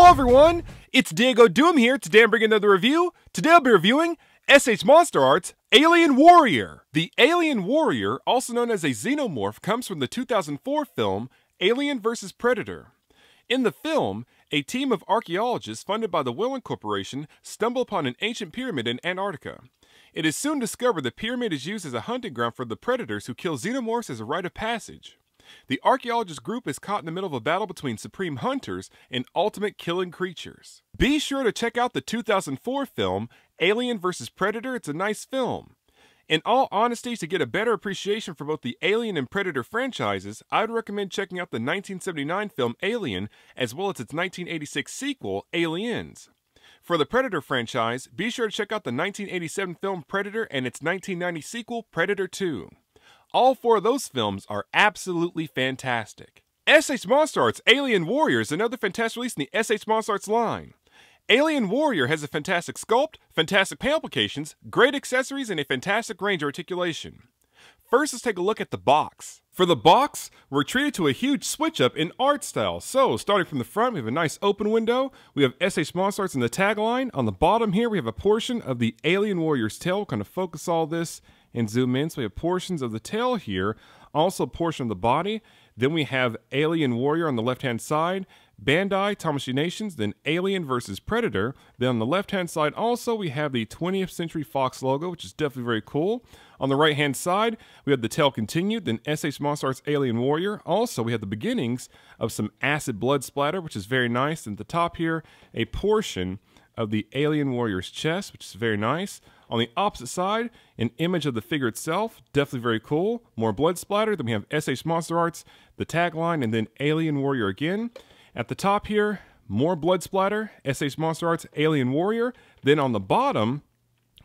Hello everyone, it's DiegoDoom here. Today I'm bringing another review. Today I'll be reviewing SH Monster Art's Alien Warrior. The Alien Warrior, also known as a xenomorph, comes from the 2004 film Alien vs. Predator. In the film, a team of archaeologists funded by the Whelan Corporation stumble upon an ancient pyramid in Antarctica. It is soon discovered the pyramid is used as a hunting ground for the predators who kill xenomorphs as a rite of passage. The archaeologist group is caught in the middle of a battle between supreme hunters and ultimate killing creatures. Be sure to check out the 2004 film, Alien vs. Predator. It's a nice film. In all honesty, to get a better appreciation for both the Alien and Predator franchises, I would recommend checking out the 1979 film Alien, as well as its 1986 sequel, Aliens. For the Predator franchise, be sure to check out the 1987 film Predator and its 1990 sequel, Predator 2. All four of those films are absolutely fantastic. SH Monster Art's Alien Warrior is another fantastic release in the SH Monster Arts line. Alien Warrior has a fantastic sculpt, fantastic paint applications, great accessories, and a fantastic range of articulation. First, let's take a look at the box. For the box, we're treated to a huge switch up in art style. So, starting from the front, we have a nice open window. We have SH Monster Arts in the tagline. On the bottom here, we have a portion of the Alien Warrior's tail. We'll kind of focus all this and zoom in. So we have portions of the tail here, also a portion of the body. Then we have Alien Warrior on the left-hand side, Bandai, Tamashii Nations, then Alien vs. Predator. Then on the left-hand side also, we have the 20th Century Fox logo, which is definitely very cool. On the right-hand side, we have the tail continued, then SH Monster Arts Alien Warrior. Also, we have the beginnings of some acid blood splatter, which is very nice. And at the top here, a portion of the Alien Warrior's chest, which is very nice. On the opposite side, an image of the figure itself, definitely very cool. More blood splatter. Then we have SH Monster Arts, the tagline, and then Alien Warrior again. At the top here, more blood splatter, SH Monster Arts, Alien Warrior. Then on the bottom,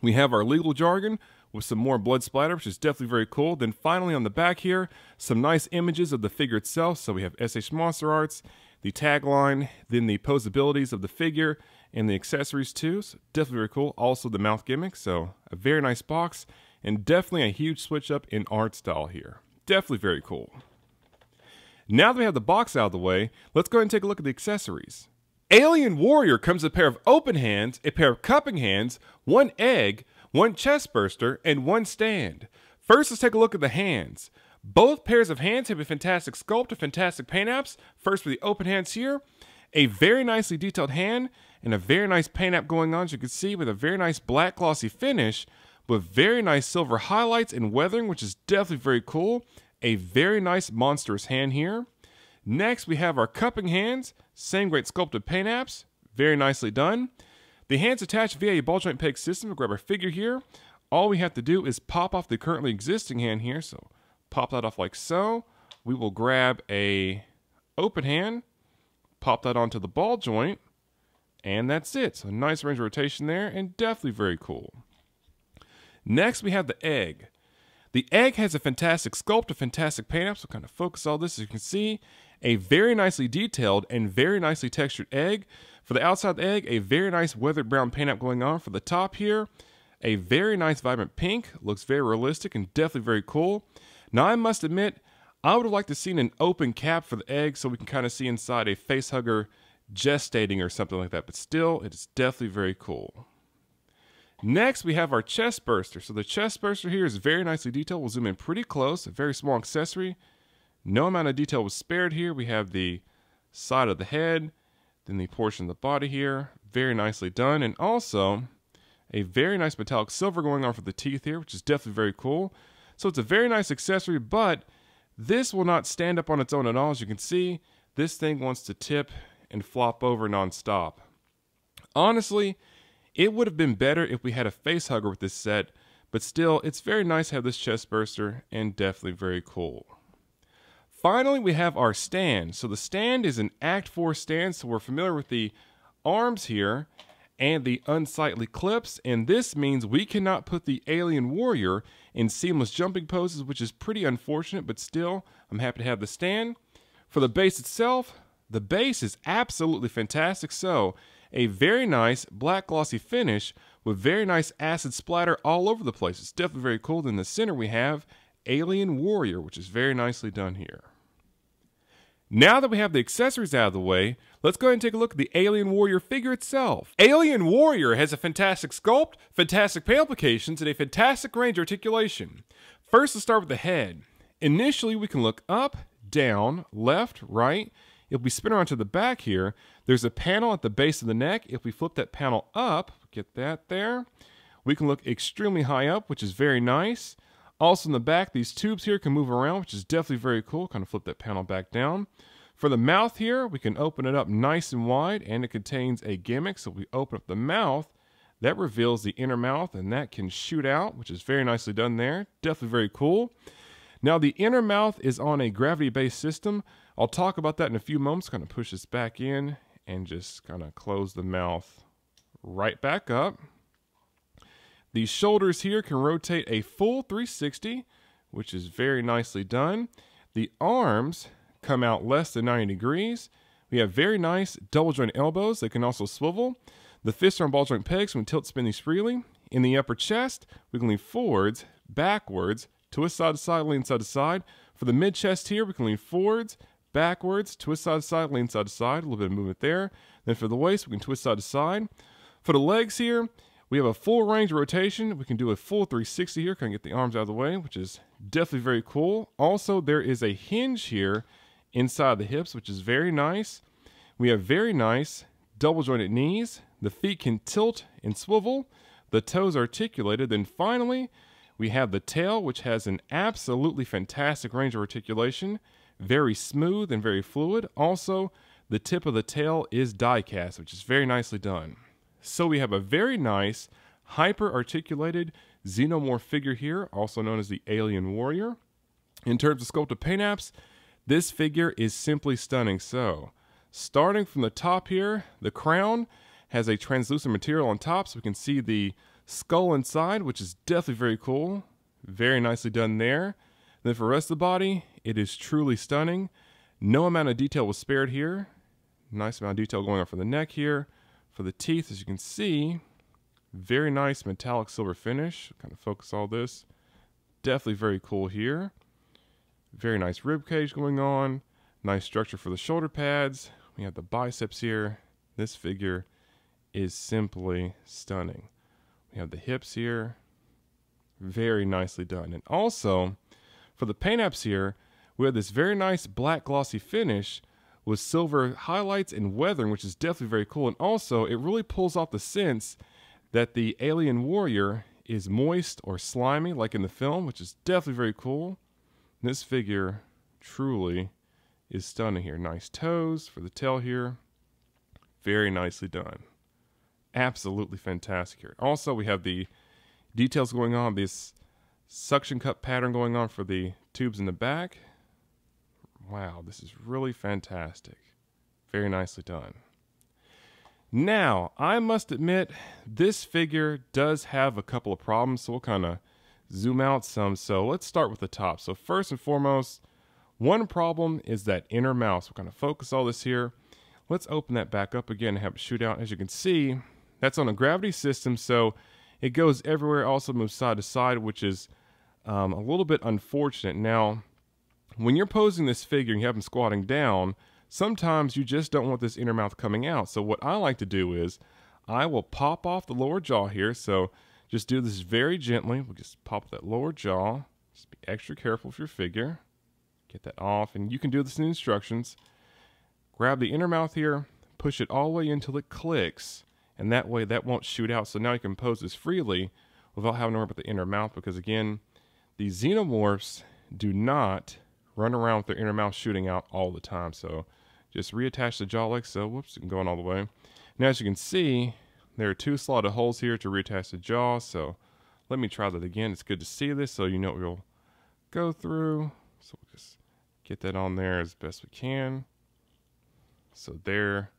we have our legal jargon with some more blood splatter, which is definitely very cool. Then finally on the back here, some nice images of the figure itself. So we have SH Monster Arts, the tagline, then the posabilities of the figure, and the accessories too. So definitely very cool. Also the mouth gimmick. So a very nice box, and definitely a huge switch up in art style here. Definitely very cool. Now that we have the box out of the way, let's go ahead and take a look at the accessories. Alien Warrior comes with a pair of open hands, a pair of cupping hands, one egg, one chest burster, and one stand. First, let's take a look at the hands. Both pairs of hands have a fantastic sculpt, a fantastic paint apps. First for the open hands here, a very nicely detailed hand, and a very nice paint app going on, as you can see, with a very nice black glossy finish, with very nice silver highlights and weathering, which is definitely very cool. A very nice monstrous hand here. Next, we have our cupping hands, same great sculpted paint apps, very nicely done. The hands attached via a ball joint peg system. We'll grab our figure here. All we have to do is pop off the currently existing hand here, so pop that off like so. We will grab a open hand, pop that onto the ball joint, and that's it. So nice range of rotation there, and definitely very cool. Next, we have the egg. The egg has a fantastic sculpt, a fantastic paint apps. So kind of focus all this, as you can see. A very nicely detailed and very nicely textured egg. For the outside of the egg, a very nice weathered brown paint app going on. For the top here, a very nice vibrant pink. Looks very realistic and definitely very cool. Now, I must admit, I would have liked to see an open cap for the egg so we can kind of see inside a face hugger gestating or something like that. But still, it is definitely very cool. Next, we have our chest burster. So the chest burster here is very nicely detailed. We'll zoom in pretty close. A very small accessory. No amount of detail was spared here. We have the side of the head, then the portion of the body here. Very nicely done. And also, a very nice metallic silver going on for the teeth here, which is definitely very cool. So it's a very nice accessory, but this will not stand up on its own at all. As you can see, this thing wants to tip and flop over nonstop. Honestly, it would have been better if we had a face hugger with this set, but still, it's very nice to have this chest burster and definitely very cool. Finally, we have our stand. So the stand is an Act 4 stand, so we're familiar with the arms here and the unsightly clips, and this means we cannot put the Alien Warrior in seamless jumping poses, which is pretty unfortunate, but still, I'm happy to have the stand. For the base itself, the base is absolutely fantastic. So a very nice black glossy finish with very nice acid splatter all over the place. It's definitely very cool. In the center we have Alien Warrior, which is very nicely done here. Now that we have the accessories out of the way, let's go ahead and take a look at the Alien Warrior figure itself. Alien Warrior has a fantastic sculpt, fantastic paint applications, and a fantastic range of articulation. First, let's start with the head. Initially, we can look up, down, left, right. If we spin around to the back here, there's a panel at the base of the neck. If we flip that panel up, get that there, we can look extremely high up, which is very nice. Also in the back, these tubes here can move around, which is definitely very cool. Kind of flip that panel back down. For the mouth here, we can open it up nice and wide, and it contains a gimmick. So if we open up the mouth, that reveals the inner mouth, and that can shoot out, which is very nicely done there. Definitely very cool. Now the inner mouth is on a gravity-based system. I'll talk about that in a few moments. Kind of push this back in and just kind of close the mouth right back up. These shoulders here can rotate a full 360, which is very nicely done. The arms come out less than 90 degrees. We have very nice double joint elbows. They can also swivel. The fists are on ball joint pegs when tilt spin these freely. In the upper chest, we can lean forwards, backwards, twist side to side, lean side to side. For the mid chest here, we can lean forwards, backwards, twist side to side, lean side to side. A little bit of movement there. Then for the waist, we can twist side to side. For the legs here, we have a full range of rotation. We can do a full 360 here. Kind of get the arms out of the way, which is definitely very cool. Also, there is a hinge here inside the hips, which is very nice. We have very nice double jointed knees. The feet can tilt and swivel. The toes are articulated. Then finally, we have the tail, which has an absolutely fantastic range of articulation. Very smooth and very fluid. Also, the tip of the tail is die cast, which is very nicely done. So we have a very nice, hyper-articulated xenomorph figure here, also known as the Alien Warrior. In terms of sculpted paint apps, this figure is simply stunning. So, starting from the top here, the crown has a translucent material on top, so we can see the skull inside, which is definitely very cool. Very nicely done there. Then for the rest of the body, it is truly stunning. No amount of detail was spared here. Nice amount of detail going on for the neck here. For the teeth, as you can see, very nice metallic silver finish. Kind of focus all this. Definitely very cool here. Very nice rib cage going on. Nice structure for the shoulder pads. We have the biceps here. This figure is simply stunning. We have the hips here. Very nicely done. And also, for the paint apps here, we have this very nice black glossy finish with silver highlights and weathering, which is definitely very cool. And also, it really pulls off the sense that the Alien Warrior is moist or slimy, like in the film, which is definitely very cool. And this figure truly is stunning here. Nice toes for the tail here. Very nicely done. Absolutely fantastic here. Also, we have the details going on, this suction cup pattern going on for the tubes in the back. Wow, this is really fantastic. Very nicely done. Now, I must admit, this figure does have a couple of problems, so we'll kind of zoom out some. So let's start with the top. So first and foremost, one problem is that inner mouth. So we'll kind of focus all this here. Let's open that back up again and have it shoot out. As you can see, that's on a gravity system, so it goes everywhere, also moves side to side, which is a little bit unfortunate. Now, when you're posing this figure and you have him squatting down, sometimes you just don't want this inner mouth coming out. So what I like to do is I will pop off the lower jaw here. So just do this very gently. We'll just pop that lower jaw. Just be extra careful with your figure. Get that off. And you can do this in the instructions. Grab the inner mouth here, push it all the way until it clicks. And that way that won't shoot out. So now you can pose this freely without having to worry about the inner mouth. Because again, these xenomorphs do not run around with their inner mouth shooting out all the time. So just reattach the jaw like so. Whoops, it can go on all the way. Now as you can see, there are two slotted holes here to reattach the jaw. So let me try that again. It's good to see this so you know what we'll go through. So we'll just get that on there as best we can. So there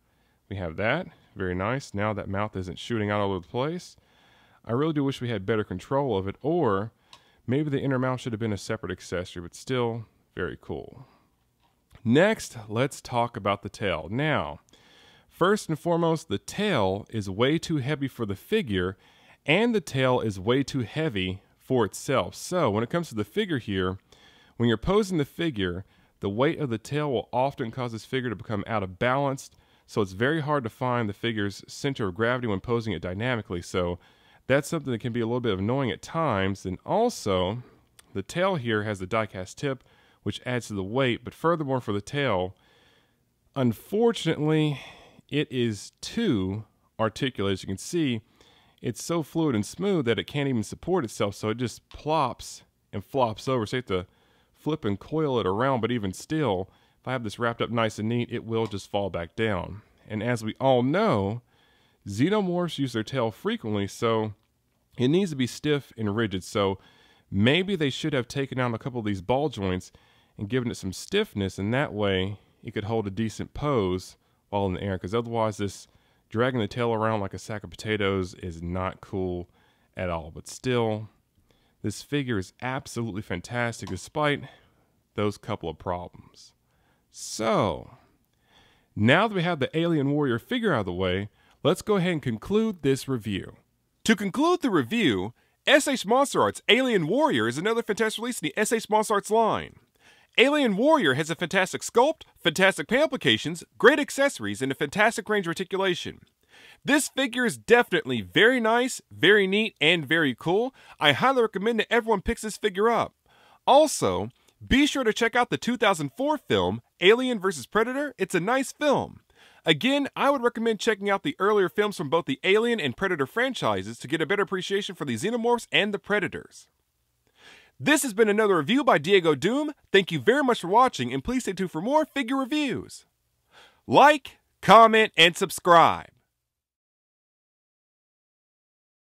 we have that. Very nice. Now that mouth isn't shooting out all over the place. I really do wish we had better control of it, or maybe the inner mouth should have been a separate accessory, but still very cool. Next, let's talk about the tail. Now, first and foremost, the tail is way too heavy for the figure, and the tail is way too heavy for itself. So when it comes to the figure here, when you're posing the figure, the weight of the tail will often cause this figure to become out of balance, so it's very hard to find the figure's center of gravity when posing it dynamically. So that's something that can be a little bit annoying at times. And also, the tail here has the die-cast tip, which adds to the weight. But furthermore, for the tail, unfortunately, it is too articulated. As you can see, it's so fluid and smooth that it can't even support itself, so it just plops and flops over. So you have to flip and coil it around, but even still, if I have this wrapped up nice and neat, it will just fall back down. And as we all know, xenomorphs use their tail frequently, so it needs to be stiff and rigid. So maybe they should have taken out a couple of these ball joints and given it some stiffness, and that way it could hold a decent pose while in the air, because otherwise this dragging the tail around like a sack of potatoes is not cool at all. But still, this figure is absolutely fantastic despite those couple of problems. So, now that we have the Alien Warrior figure out of the way, let's go ahead and conclude this review. To conclude the review, SH Monster Arts Alien Warrior is another fantastic release in the SH Monster Arts line. Alien Warrior has a fantastic sculpt, fantastic paint applications, great accessories, and a fantastic range of articulation. This figure is definitely very nice, very neat, and very cool. I highly recommend that everyone picks this figure up. Also, be sure to check out the 2004 film, Alien vs. Predator. It's a nice film. Again, I would recommend checking out the earlier films from both the Alien and Predator franchises to get a better appreciation for the xenomorphs and the predators. This has been another review by DiegoDoom. Thank you very much for watching, and please stay tuned for more figure reviews. Like, comment, and subscribe.